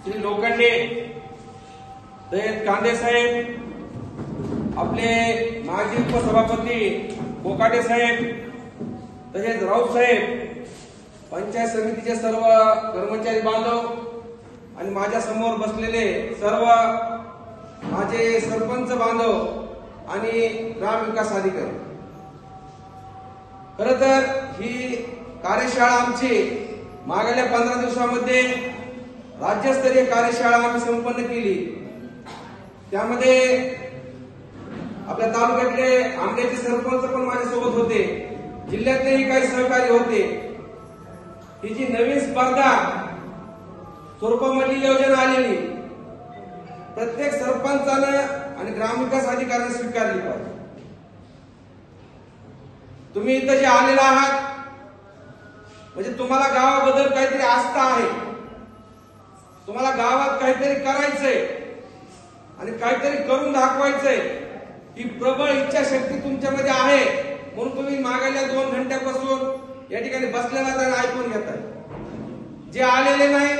श्री लोखंडे, कांदे साहेब, आपले माजी उपसभापती कोकाटे साहेब, तसेच राऊत साहेब, पंचायत समितीचे सर्व कर्मचारी बांधव आणि माझ्या समोर बसलेले सर्व माझे सरपंच बांधव आणि ग्राम विकास अधिकारी, खरं तर ही कार्यशाळा आमची मागील 15 दिवसांमध्ये राज्यस्तरीय कार्यशाळा आम्ही संपन्न केली। त्यामध्ये आपल्या तालुक्यातले आंब्याचे सरपंच पण माझ्यासोबत होते, जिल्ह्यातलेही काही सहकारी होते। ही जी नवीन स्पर्धा स्वरूपामधली योजना आलेली प्रत्येक सरपंचानं आणि ग्रामविकास अधिकाऱ्याने स्वीकारली पाहिजे। तुम्ही इथं जे आलेला आहात म्हणजे तुम्हाला गावाबद्दल काहीतरी आस्था आहे, तुम्हाला गावात काहीतरी करायचंय आणि काहीतरी करून दाखवायचंय, ही प्रबळ इच्छाशक्ती तुमच्यामध्ये आहे। म्हणून तुम्ही मागल्या 2 घंट्यापासून या ठिकाणी बसलेला आणि ऐकून घेताय। जे आलेले नाही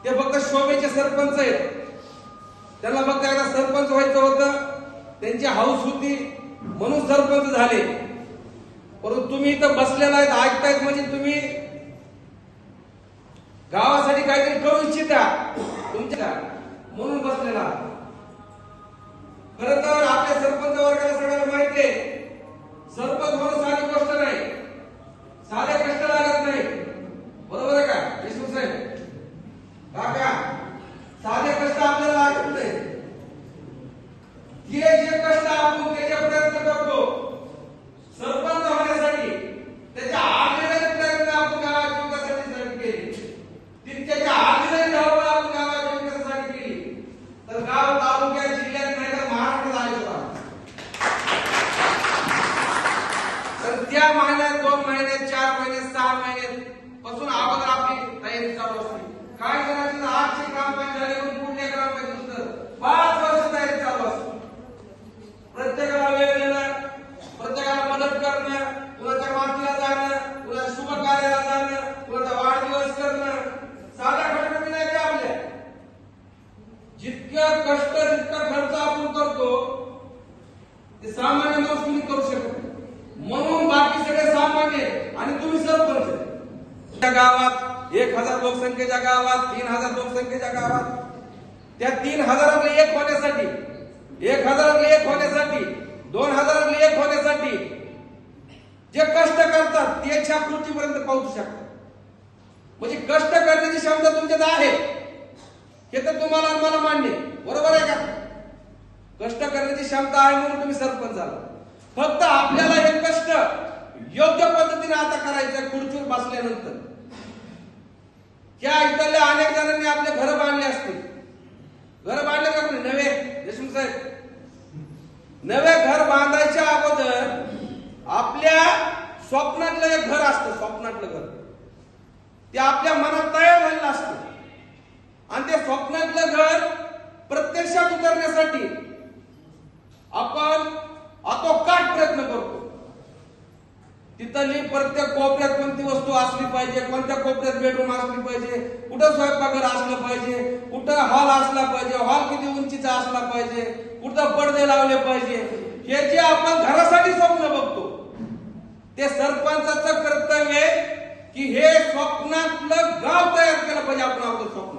ते फक्त शोभेचे सरपंच आहेत, त्यांना फक्त एकदा सरपंच व्हायचं होतं, त्यांची हौस होती म्हणून सरपंच झाले। परंतु तुम्ही इथं बसलेला आहेत, ऐकतायत म्हणजे तुम्ही गावासाठी काहीतरी करू इच्छिता तुमच्या म्हणून बसलेला। खरं तर आपल्या सरपंच वर्गाला सगळ्यांना माहिती आहे, सरपंच होणं साधी गोष्ट नाही, साधे कष्ट लागत नाही, बरोबर आहे का देशमुख साहेब? काका, साधे कष्ट आपल्याला लागत नाही। जे कष्ट आपण त्याचे प्रयत्न करतो सरपंच होण्यासाठी, त्याच्या आधीचे प्रयत्न आपण गावाच्या विकासासाठी केले, त्याच्या आधीचे धावपळ आपण गावाच्या विकासासाठी केली, तर गाव तालुक्यात जिल्ह्यात नाही तर महाराष्ट्रात आले तर त्या महिन्यात 2 महिन्यात 4 महिन्यात 6 महिन्यात पासून अगोदर आपली तयारी चालू असते। काय करायचं, आजचे ग्रामपंचायत झाले म्हणून पुढल्या ग्रामपंचायत 5 वर्ष तयारी चालू असते। प्रत्येकाला वेळ देणं, प्रत्येकाला मदत करणं, कुणाच्या मातीला जाणं, कुणाच्या शुभ कार्याला जाणं, कुणाचा वाढदिवस करणं, साधा खर्च नाही ते आपल्या। जितका कष्ट जितका खर्च आपण करतो ते सामान्य माणूस तुम्ही करू शकत नाही, म्हणून बाकी सगळे सामान्य आणि तुम्ही सरपंच। त्या गावात 1000 लोकसंख्येच्या गावात, 3000 लोकसंख्येच्या गावात, त्या 3000 एक होण्यासाठी, 1000 एक होण्यासाठी, 2000 एक होण्यासाठी जे कष्ट करतात ते छापृतीपर्यंत पोहोचू शकतात। म्हणजे कष्ट करण्याची क्षमता तुमच्यात आहे हे तर तुम्हाला आणि मला मान्य, बरोबर आहे का? कष्ट करण्याची क्षमता आहे म्हणून तुम्ही सरपंच झाला। फक्त आपल्याला हे कष्ट योग्य पद्धतीने आता करायचं, खुर्चीवर बसल्यानंतर। या इथल्या अनेक जणांनी आपले घर बांधले असतील, घर बांधले का कोणी नवे देशमुख साहेब? नवे घर बांधायच्या अगोदर आपल्या स्वप्नातलं एक घर असतं, स्वप्नातलं घर ते आपल्या मनात तयार झालेलं असतं आणि ते स्वप्नातलं घर प्रत्यक्षात उतरण्यासाठी आपण आटोकाट प्रयत्न करतो। तिथली प्रत्येक कोपऱ्यात कोणती वस्तू असली पाहिजे, कोणत्या कोपऱ्यात बेडरूम असली पाहिजे, कुठं स्वयंपाकघर असलं पाहिजे, कुठं हॉल असला पाहिजे, हॉल किती उंचीचा असला पाहिजे, कुठं पडदे लावले पाहिजे, हे जे आपण घरासाठी स्वप्न बघतो ते सरपंचाचं कर्तव्य आहे की हे स्वप्नातलं गाव तयार केलं पाहिजे आपण आपलं स्वप्न।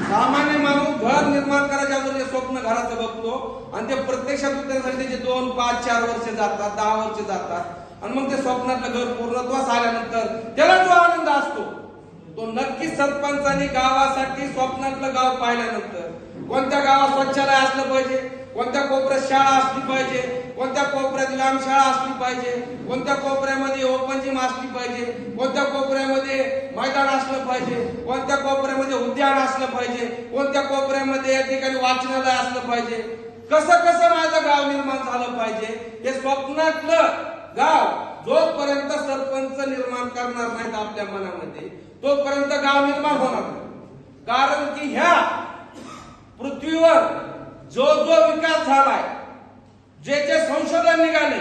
सामान्य माणूस घर निर्माण करायच्या अगोदर स्वप्न घराचं बघतो आणि ते प्रत्यक्षात उतरण्यासाठी त्याचे 2, 5, 4 वर्ष जातात, 10 वर्ष जातात आणि मग ते स्वप्नातलं घर पूर्णत्वास आल्यानंतर त्याला जो आनंद असतो तो नक्की सरपंचांनी गावासाठी स्वप्नातलं गाव पाहिल्यानंतर कोणत्या गावात शौचालय असलं पाहिजे, कोणत्या कोपऱ्यात शाळा असली पाहिजे, कोणत्या कोपऱ्यात व्यायाम शाळा असली पाहिजे, कोणत्या कोपऱ्यामध्ये ओपन जिम असली पाहिजे, कोणत्या कोपऱ्यामध्ये मैदान असलं पाहिजे, कोणत्या कोपऱ्यामध्ये उद्यान असलं पाहिजे, कोणत्या कोपऱ्यामध्ये या ठिकाणी वाचनालय असलं पाहिजे, कसं कसं माझं गाव निर्माण झालं पाहिजे, हे स्वप्नातलं गाव जोपर्यंत सरपंच निर्माण करणार नाहीत आपल्या मनामध्ये तोपर्यंत गाव निर्माण होणार नाही। कारण की ह्या पृथ्वीवर जो जो विकास झालाय, जे जे संशोधन निघाले,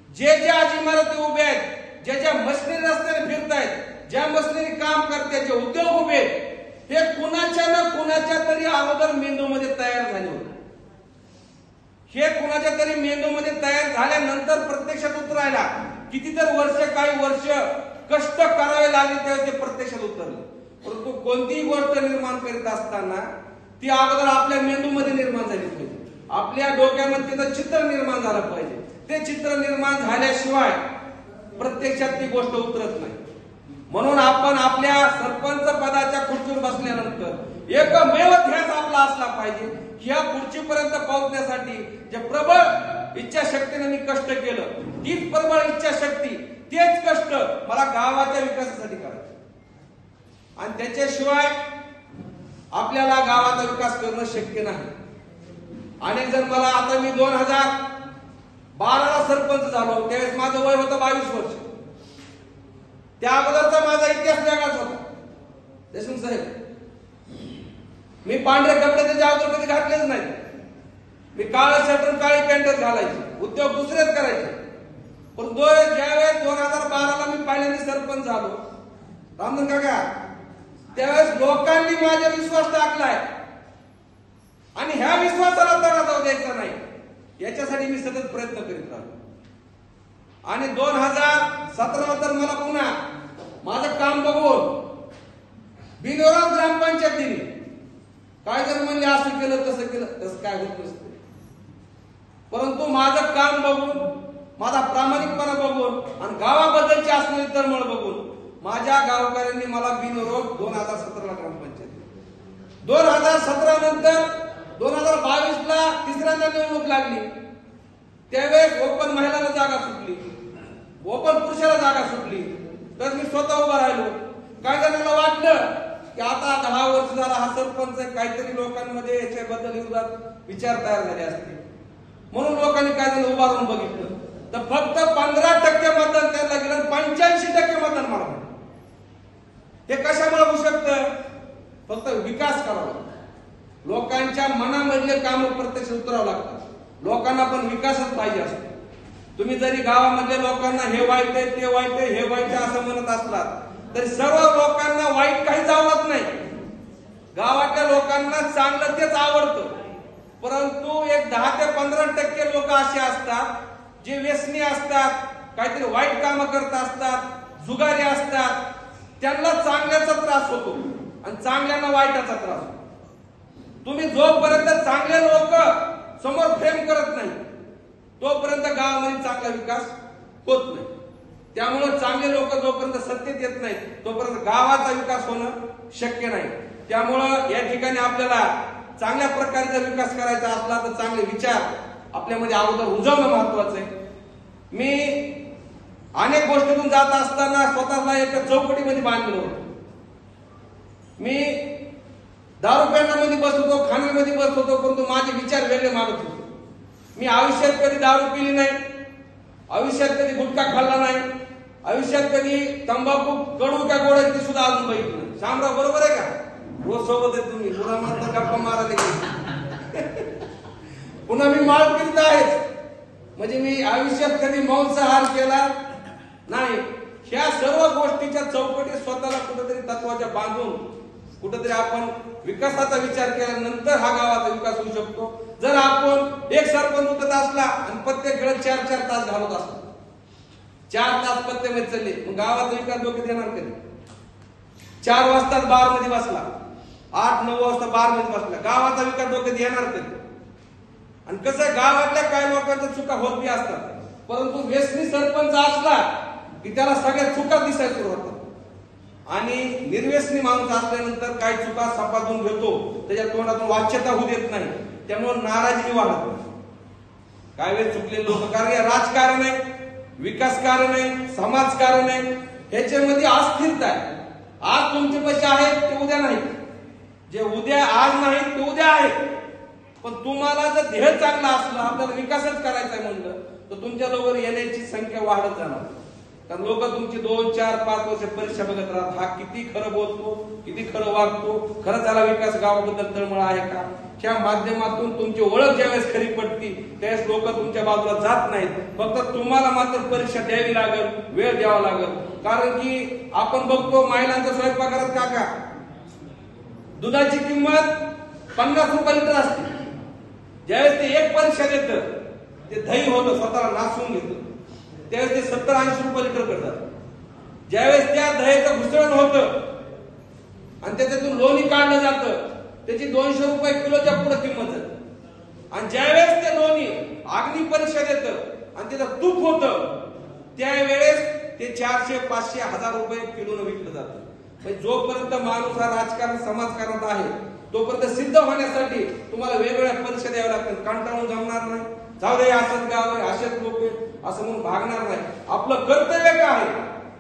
जे जे आज इमारती उभ्या आहेत, जे जे मशिनरी रस्त्याने फिरतायत, ज्या मशिनरी काम करते, जे उद्योग उभे, हे कुणाच्या ना कुणाच्या तरी अगोदर मेंदूमध्ये तयार झाले होते. हे कुणाच्या तरी मेंदूमध्ये तयार झाल्यानंतर प्रत्यक्षात उतरायला कितीतरी वर्ष, काही वर्ष कष्ट करावे लागले, तेव्हा ते प्रत्यक्षात उतरले. परंतु कोणतीही गोष्ट निर्माण करीत असताना ती अगोदर आपल्या मेंदूमध्ये निर्माण झाली पाहिजे, आपल्या डोक्यामध्ये त्याचं चित्र निर्माण झालं पाहिजे. ते चित्र निर्माण झाल्याशिवाय प्रत्यक्षात ती गोष्ट उतरत नाही. म्हणून आपण आपल्या सरपंच पदाच्या खुर्चीवर बसल्यानंतर एकमेव ध्यास आपला असला पाहिजे, ह्या खुर्चीपर्यंत पोहोचण्यासाठी जे प्रबळ इच्छाशक्तीने मी कष्ट केलं, तीच प्रबळ इच्छाशक्ती, तेच कष्ट मला गावाच्या विकासासाठी करायचे. आणि त्याच्याशिवाय आपल्याला गावाचा विकास करणं शक्य नाही. अनेक जण मला, आता मी 2012ला सरपंच झालो, त्यावेळेस माझं वय होतं 22 वर्ष. त्या अगोदरचा माझा इतिहास वेगळाच होता. देशमुख साहेब, मी पांढरे कपडे त्याच्या अगोदर कधी घातलेच नाही. मी काळं शर्ट काळी पॅन्टच घालायची, उद्योग दुसरेच करायचे. पण ज्यावेळेस 2012ला मी पहिल्यांदा सरपंच झालो, रामधन काका, त्यावेळेस लोकांनी माझ्यावर विश्वास टाकलाय आणि ह्या विश्वासाला तडा जाऊ द्यायचा नाही, याच्यासाठी मी सतत प्रयत्न करीत राहिलो. आणि 2017 नंतर मला पुन्हा माझं काम बघून बिनोराम ग्रामपंचायत दिली. काय जर म्हणले असं केलं तसं केलं, तसं काय होत नसतं. परंतु माझं काम बघून, माझा प्रामाणिकपणा बघून आणि गावाबद्दलची असणारी तळमळ बघून माझ्या गावकऱ्यांनी मला बिनविरोध 2017ला ग्रामपंचायत दिली. 2017 नंतर 2022ला तिसऱ्यांदा निवडणूक लागली. त्यावेळेस ओपन महिलांना जागा सुटली, ओपन पुरुषाला जागा सुटली, तर मी स्वतः उभा राहिलो. काय जणांना वाटलं की आता 10 वर्ष झाला हा सरपंच आहे, काहीतरी लोकांमध्ये याच्याबद्दल विरोधात विचार तयार झाले असते, म्हणून लोकांनी काय जण उभा राहून बघितलं. तर फक्त 15% मतदान त्याला गेलं, 85% मतदान मला. हे कशामुळे होऊ शकतं? फक्त विकास करावा, लोकांच्या मनामधले काम प्रत्यक्ष उतरावं लागतं. लोकांना पण विकासच पाहिजे असतो. तुम्ही जरी गावामधल्या लोकांना हे वाईट आहे, ते वाईट आहे, हे वाईट आहे असं म्हणत असलात तरी सर्व लोकांना वाईट काहीच आवडत नाही. गावातल्या लोकांना चांगलं तेच आवडतं. परंतु एक 10 ते 15% लोक असे असतात जे व्यसनी असतात, काहीतरी वाईट कामं करत असतात, जुगारी असतात. त्यांना चांगल्याचा त्रास होतो आणि चांगल्यांना वाईटाचा त्रास होतो. तुम्ही जोपर्यंत चांगले लोक समोर फ्रेम करत नाही तोपर्यंत गावामध्ये चांगला विकास होत नाही. त्यामुळे चांगले लोक जोपर्यंत सत्तेत येत नाही तोपर्यंत गावाचा विकास होणं शक्य नाही. त्यामुळं या ठिकाणी आपल्याला चांगल्या प्रकारे जर विकास करायचा असला तर चांगले विचार आपल्यामध्ये अगोदर रुजवणं महत्वाचं आहे. मी अनेक गोष्टीतून जात असताना स्वतःला एका चौकटीमध्ये बांधलं होतं. मी दारू प्यायण्यामध्ये बसत होतो, खाण्यामध्ये बसत होतो, परंतु माझे विचार वेगळे मागत होते. मी आयुष्यात कधी दारू पिली नाही, आयुष्यात कधी गुटखा खाल्ला नाही, आयुष्यात कधी तंबाखू कडू का गोड आहे ते सुद्धा अजून बघितलं नाही. शामराव बरोबर आहे का? रोज सोबत आहे तुम्ही, पुन्हा मात्र गप्पा मारायला पुन्हा मी माळ करीत आहेच, म्हणजे मी आयुष्यात कधी मांसाहार केला नाही. ह्या सर्व गोष्टीच्या चौकटीत स्वतःला कुठेतरी तत्वाच्या बांधून कुठेतरी आपण विकासाचा विचार केल्यानंतर हा गावाचा विकास होऊ शकतो. जर आपण एक सरपंच उठत असला आणि पत्ते खेळत 4-4 तास घालत असतो, 4 तास पत्त्यामध्ये चालले, मग गावाचा विकास डोक्यात येणार कधी? 4 वाजता बार मध्ये बसला, 8-9 वाजता बार मध्ये बसला, गावाचा विकास डोक्यात येणार कधी? आणि कसं गावातल्या काही लोकांच्या चुका होत बी असतात, परंतु व्यसनी सरपंच असला की त्याला सगळ्या चुका दिसायला सुरू होतात. आणि निर्व्यसनी माणूस असल्यानंतर काही चुका सपाटून घेतो, त्याच्या तोंडातून वाच्यता होऊ देत नाही, त्यामुळे नाराजी वाढत नाही. काय वेळ चुकलेले लोक, कारण हे राजकारण आहे, विकास कारण आहे, समाजकारण आहे, ह्याच्यामध्ये अस्थिरता आहे. आज तुमचे पैसे आहेत ते उद्या नाही, जे उद्या आज नाहीत ते उद्या आहेत. पण तुम्हाला जर ध्येय चांगला असलं, आपल्याला विकासच करायचा आहे म्हणलं तर तुमच्या बरोबर येण्याची संख्या वाढत जाणार. कारण लोक तुमची 2, 4, 5 वर्ष परीक्षा बघत राहतात, हा किती खरं बोलतो, किती खरं वागतो, खरं त्याला विकास गावाबद्दल तळमळ आहे का. त्या माध्यमातून तुमची ओळख ज्यावेळेस खरी पडती त्यावेळेस लोक तुमच्या बाजूला जात नाहीत. फक्त तुम्हाला मात्र परीक्षा द्यावी लागेल, वेळ द्यावा लागेल. कारण की आपण बघतो महिलांच्या स्वयंपाकघरात काका दुधाची किंमत 50 रुपये लिटर असते. ज्यावेळेस ते एक परीक्षा देतं, ते दही होतं स्वतःला नासून घेतं, त्यावेळेस ते 70-80 रुपये लिटर करतात. ज्यावेळेस त्या दह्याचं घुसळण होतं आणि त्याच्यातून लोणी काढलं जातं, त्याची 200 रुपये किलोच्या पुढे किंमत आहे. आणि ज्यावेळेस ते लोणी अग्नी परीक्षा देतं आणि त्याचं तूप होतं, त्यावेळेस ते 400, 500, 1000 रुपये किलोनं विकलं जातं. म्हणजे जोपर्यंत माणूस हा राजकारण समाजकारणात आहे तोपर्यंत सिद्ध होण्यासाठी तुम्हाला वेगवेगळ्या परीक्षा द्याव्या लागतात. कंटाळून जमणार नाही, जाऊ दे असंच गाव आहे, असेच लोक आहेत असं म्हणून भागणार नाही. आपलं कर्तव्य काय आहे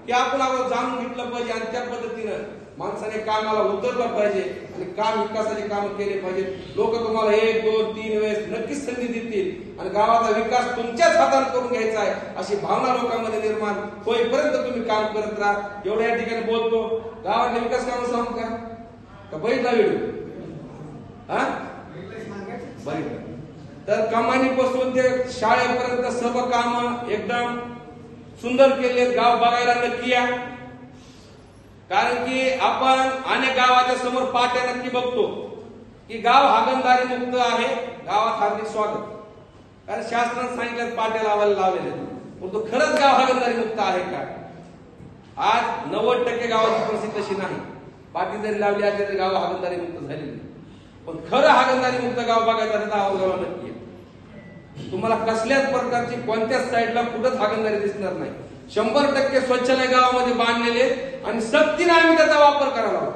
की आपण जाणून घेतलं पाहिजे आणि त्या पद्धतीनं माणसाने कामाला उतरलं पाहिजे आणि काम विकासाचे काम केले पाहिजे. लोक तुम्हाला 1, 2, 3 वेळेस नक्कीच संधी देतील आणि गावाचा विकास तुमच्याच हाताने करून घ्यायचा आहे अशी भावना लोकांमध्ये निर्माण होईपर्यंत तुम्ही काम करत राहा. एवढ्या या ठिकाणी बोलतो. गावातले विकास काम सांगू का बघितला व्हिडिओ हा बघितलं तर कमानीपासून ते शाळेपर्यंत सर्व काम एकदम सुंदर केले. गाव बघायला नक्की या. कारण की आपण अनेक गावाच्या समोर पाट्या नक्की बघतो की गाव हागणदारी मुक्त आहे, गावात हार्दिक स्वागत. कारण शासनाने सांगितलं पाट्या लावायला लावलेले, परंतु खरंच गाव हागणदारी मुक्त आहे का. आज 90% गावाची परिस्थिती तशी नाही. पाटी जरी लावली असली तरी गाव हागणदारी मुक्त झालेली नाही. पण खरं हागणदारी मुक्त गाव बघायचं तर गावाला नक्की आहे. तुम्हाला कसल्याच प्रकारची कोणत्याच साईडला कुठंच हागणदारी दिसणार नाही. 100% शौचालय गावामध्ये बांधलेले आणि सक्तीने आम्ही त्याचा वापर करायला हवा.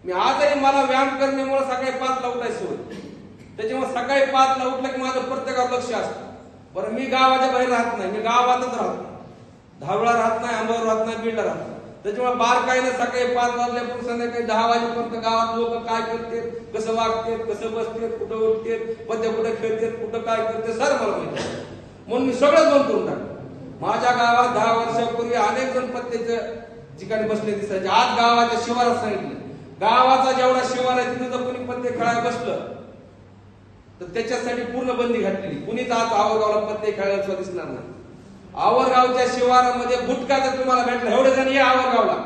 मी आजही मला व्यायाम करण्यामुळे सकाळी 5ला उठायचं होतं, त्याच्यामुळे सकाळी 5ला उठलं की माझं प्रत्येकावर लक्ष असतं. बरं मी गावाच्या बाहेर राहत नाही, मी गावातच राहतो. धावळा राहत नाही, आंबावर राहत नाही, बीडला राहत नाही. त्याच्यामुळे बारकाईने सकाळी 5 वाजल्यापासून संध्याकाळी 10 वाजेपर्यंत गावात लोक काय करतात, कसं वागतात, कसं बसतात, कुठं उठतात, पद्य कुठं खेळतात, कुठं काय करते सर मला माहिती. म्हणून मी सगळं बंद करून टाकलं. माझ्या गावात 10 वर्षापूर्वी अनेक जण पत्त्याच्या ठिकाणी बसले दिसायचे. आज गावाच्या शिवारात सांगितलं, गावाचा जेवढा शिवार आहे तिथे जर कोणी पत्ते खेळायला बसलं तर त्याच्यासाठी पूर्ण बंदी घातलेली. कुणीच आज आवरगावला पत्ते खेळायला सुद्धा दिसणार नाही. आवरगावच्या शिवारामध्ये गुटखा जर तुम्हाला भेटला, एवढे जण या आवरगावला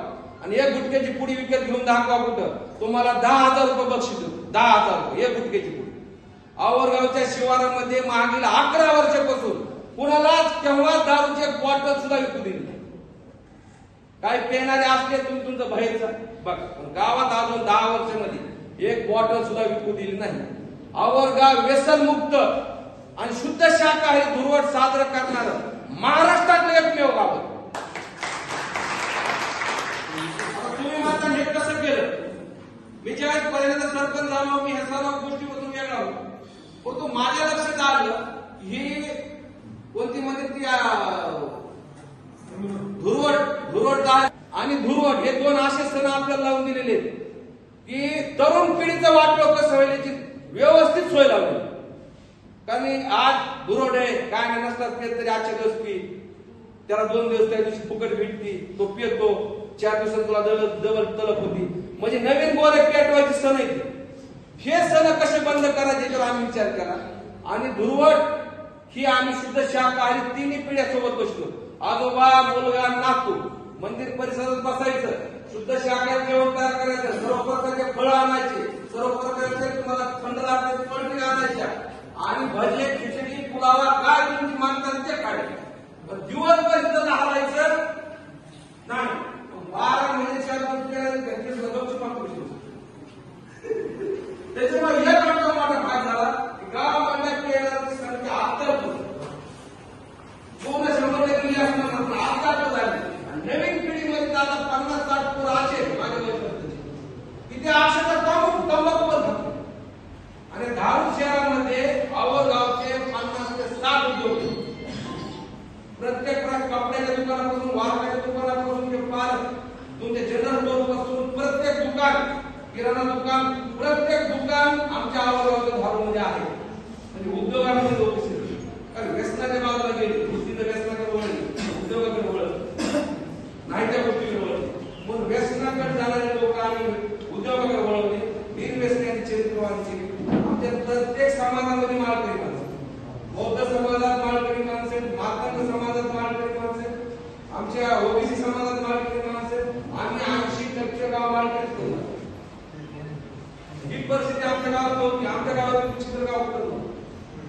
आणि एक गुटख्याची पुडी विकत घेऊन दाखवा कुठं, तुम्हाला 10,000 रुपये बक्षीस देतो. 10,000 रुपये एक गुटख्याची पुडी. आवरगावच्या शिवारामध्ये मागील 11 वर्षापासून कुणालाच केव्हा दारूचे बॉटल सुद्धा विकू दिली नाही. काय पेणारे असले तुम्ही तुमचं बाहेरचा बघा, गावात अजून 10 वर्षामध्ये एक बॉटल सुद्धा विकू दिली नाही. आवरगाव व्यसन मुक्त आणि शुद्ध शाकाहारी धुरवट साजरं करणार महाराष्ट्रातलं एकमेव गाव. तुम्ही मात्र हे कसं केलं. मी ज्यावेळेस पहिल्यांदा सरपंच झालो मी ह्या सर्व गोष्टीपासून वेगळा होतो, परंतु माझ्या लक्षात आलं ही कोणती म्हणजे ती धुरवट आणि धुरवट हे 2 असे सण आपल्याला लावून दिलेले की तरुण पिढीचं वाटलं कसं होईल याची व्यवस्थित सोय लावली. कारण आज धुरवट आहे काय नाही नसतात पेत तरी आजच्या दिवस पी, त्याला 2 दिवस त्या दिवशी फुकट भेटती, तो पितो, 4 दिवसात तुला डबल तलप होती. म्हणजे नवीन गोरे पेटवायचे सण आहेत. हे सण कसे बंद करायचे याच्यावर आम्ही विचार केला आणि धुरवट ही आम्ही शुद्ध शाकाहारी 3 पिढ्या सोबत बसलो. आजोबा, मुलगा, नातू मंदिर परिसरात बसायचं, शुद्ध शाकाहारी जेवण तयार करायचं, सर्व प्रकारचे फळं आणायचे, सर्व प्रकारचे तुम्हाला थंड लागणारे फळ आणायच्या आणि भजे, खिचडी, पुलावा काय तुमची मागतात ते काढायचे. दिवसभर इथं राहायचं नाही. 12 महिन्याच्या त्याच्यामुळे एक मोठा भाग झाला की गावामध्ये येणारी संख्या आता पूर्ण 100% आता झाली. नवीन पिढीमध्ये आता 50-60 पोरं असे माझ्या वयामध्ये की ते अक्षरशः तंबाखूवर खातात. आणि धारूर शहरामध्ये आवरगावचे 50 ते 60 उद्योग. प्रत्येक कपड्याच्या दुकानापासून, वारकाच्या दुकानापासून ते पार तुमच्या जनरल स्टोर पासून प्रत्येक दुकान, किराणा दुकान, प्रत्येक दुकान आमच्या आवरगावच्या धारूरमध्ये आहे. म्हणजे उद्योगामध्ये लोक कारण व्यसनाच्या बाजूला गेले, व्यसनाकडे वळले, उद्योगाकडे वळले. आणि त्या गोष्टीकडे वळले. मग व्यसनाकडे जाणारे लोक आम्ही उद्योगाकडे वळवले. बिनव्यसनाची चरित्रवान केली. आमच्या प्रत्येक समाजामध्ये माळकरी माणसं, बौद्ध समाजात माळकरी माणसं, मार्तंड समाजात माळकरी माणसं, आमच्या ओबीसी समाजात माळकरी माणसं. आम्ही 80% गाव माळकरी. ही परिस्थिती आमच्या गावात नव्हती. आमच्या गावात चित्रगाव करतो